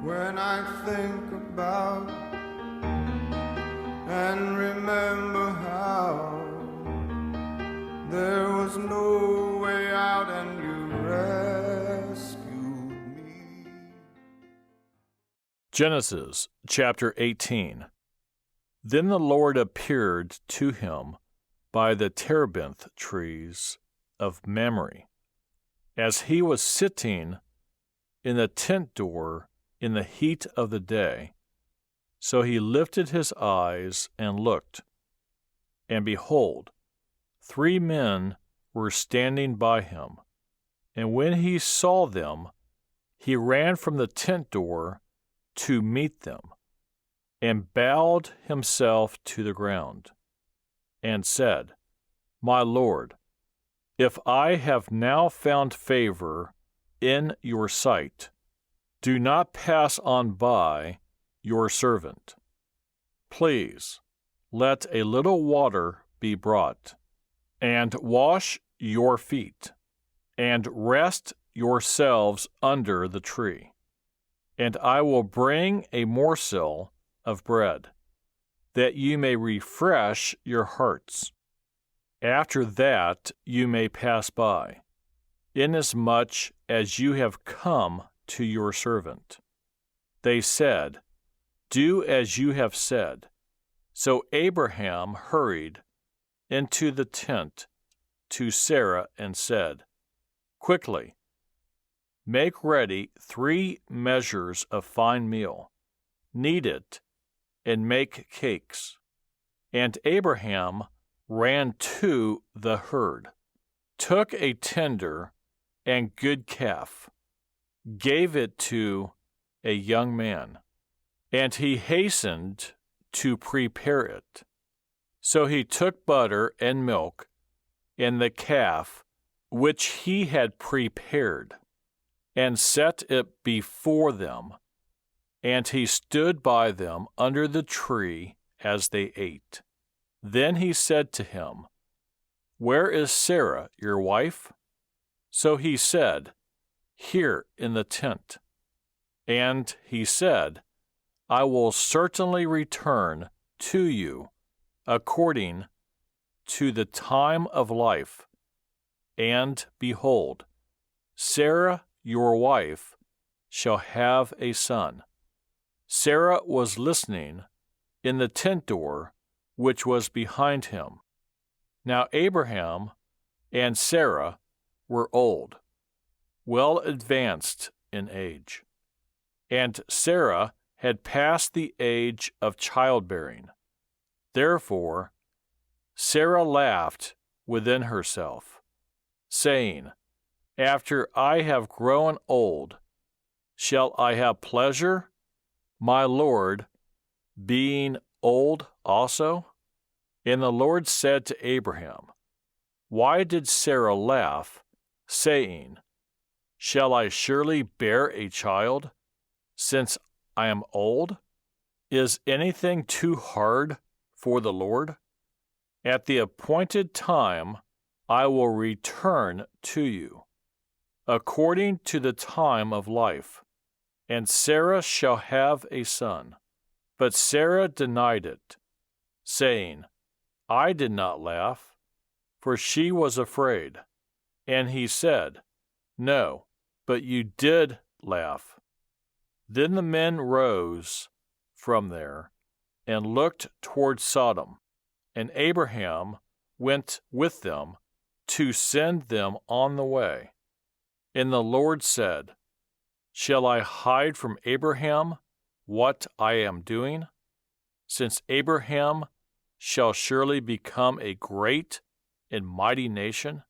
when I think about and remember how there was no way out and you rescued me. Genesis chapter 18. Then the Lord appeared to him by the terebinth trees of Mamre, as he was sitting in the tent door in the heat of the day. So he lifted his eyes and looked, and behold, 3 men were standing by him. And when he saw them, he ran from the tent door to meet them, and bowed himself to the ground, and said, My Lord, if I have now found favor in your sight, do not pass on by your servant. Please, let a little water be brought, and wash your feet, and rest yourselves under the tree. And I will bring a morsel of bread, that you may refresh your hearts. After that you may pass by, inasmuch as you have come to your servant. They said, Do as you have said. So Abraham hurried into the tent to Sarah and said, Quickly, make ready 3 measures of fine meal, knead it, and make cakes. And Abraham ran to the herd, took a tender and good calf, gave it to a young man, and he hastened to prepare it. So he took butter and milk and the calf which he had prepared, and set it before them, and he stood by them under the tree as they ate. Then he said to him, Where is Sarah, your wife? So he said, Here in the tent. And he said, I will certainly return to you according to the time of life. And behold, Sarah your wife shall have a son. Sarah was listening in the tent door which was behind him. Now Abraham and Sarah were old, well advanced in age, and Sarah had passed the age of childbearing. Therefore Sarah laughed within herself, saying, After I have grown old, shall I have pleasure, my Lord, being old also? And the Lord said to Abraham, Why did Sarah laugh, saying, Shall I surely bear a child, since I am old? Is anything too hard for the Lord? At the appointed time I will return to you, according to the time of life, and Sarah shall have a son. But Sarah denied it, saying, I did not laugh, for she was afraid. And he said, No, but you did laugh. Then the men rose from there and looked toward Sodom, and Abraham went with them to send them on the way. And the Lord said, Shall I hide from Abraham what I am doing? Since Abraham shall surely become a great and mighty nation,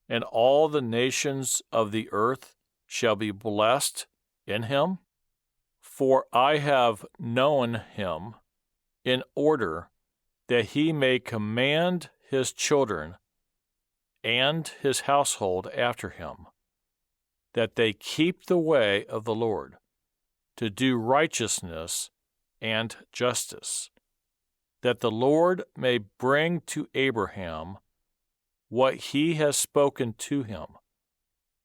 and all the nations of the earth shall be blessed in him. For I have known him in order that he may command his children and his household after him, that they keep the way of the Lord, to do righteousness and justice, that the Lord may bring to Abraham what he has spoken to him.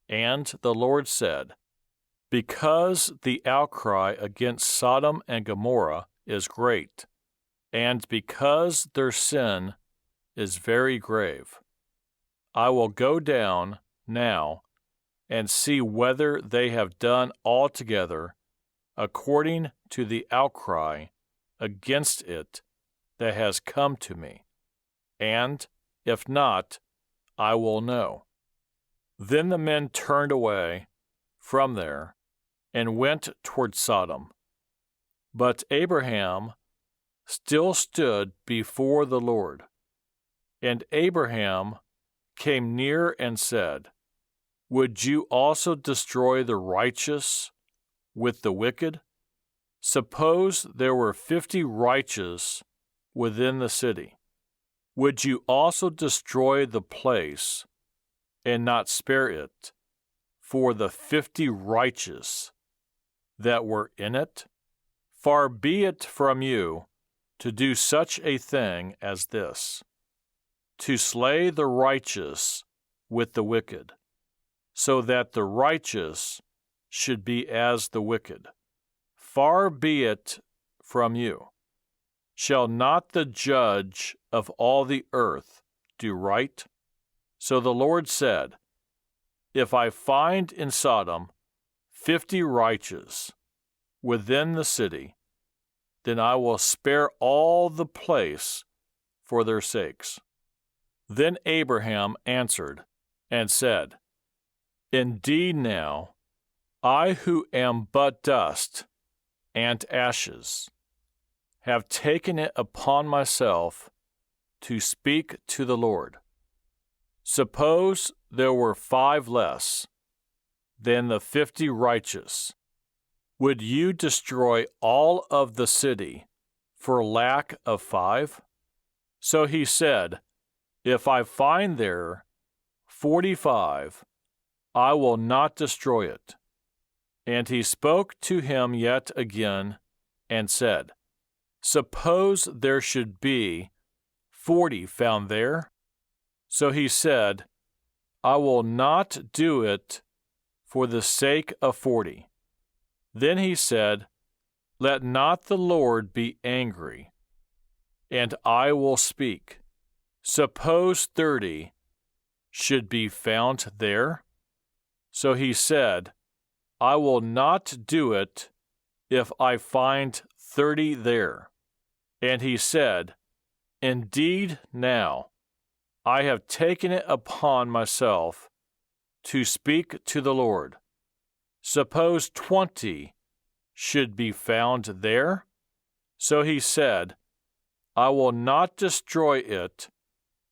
And the Lord said, because the outcry against Sodom and Gomorrah is great, and because their sin is very grave. I will go down now and see whether they have done altogether according to the outcry against it that has come to me, and if not, I will know. Then the men turned away from there and went toward Sodom. But Abraham still stood before the Lord. And Abraham came near and said, Would you also destroy the righteous with the wicked? Suppose there were 50 righteous within the city. Would you also destroy the place and not spare it for the 50 righteous that were in it? Far be it from you to do such a thing as this, to slay the righteous with the wicked, so that the righteous should be as the wicked. Far be it from you. Shall not the judge of all the earth do right? So the Lord said, If I find in Sodom 50 righteous within the city, then I will spare all the place for their sakes. Then Abraham answered and said, Indeed now, I who am but dust and ashes, have taken it upon myself to speak to the Lord. Suppose there were 5 less than the 50 righteous. Would you destroy all of the city for lack of 5? So he said, If I find there 45, I will not destroy it. And he spoke to him yet again and said, Suppose there should be 40 found there? So he said, I will not do it for the sake of 40. Then he said, Let not the Lord be angry, and I will speak. Suppose 30 should be found there? So he said, I will not do it if I find 30 there. And he said, Indeed now, I have taken it upon myself to speak to the Lord. Suppose 20 should be found there? So he said, I will not destroy it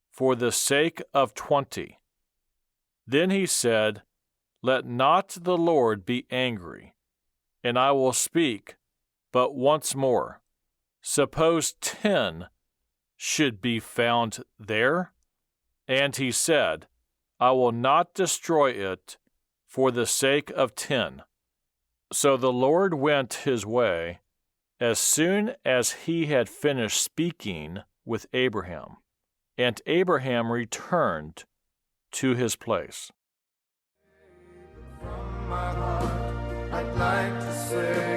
for the sake of 20. Then he said, Let not the Lord be angry, and I will speak but once more. Suppose 10 should be found there? And he said, I will not destroy it for the sake of 10. So the Lord went his way as soon as he had finished speaking with Abraham, and Abraham returned to his place. From my heart, I'd like to say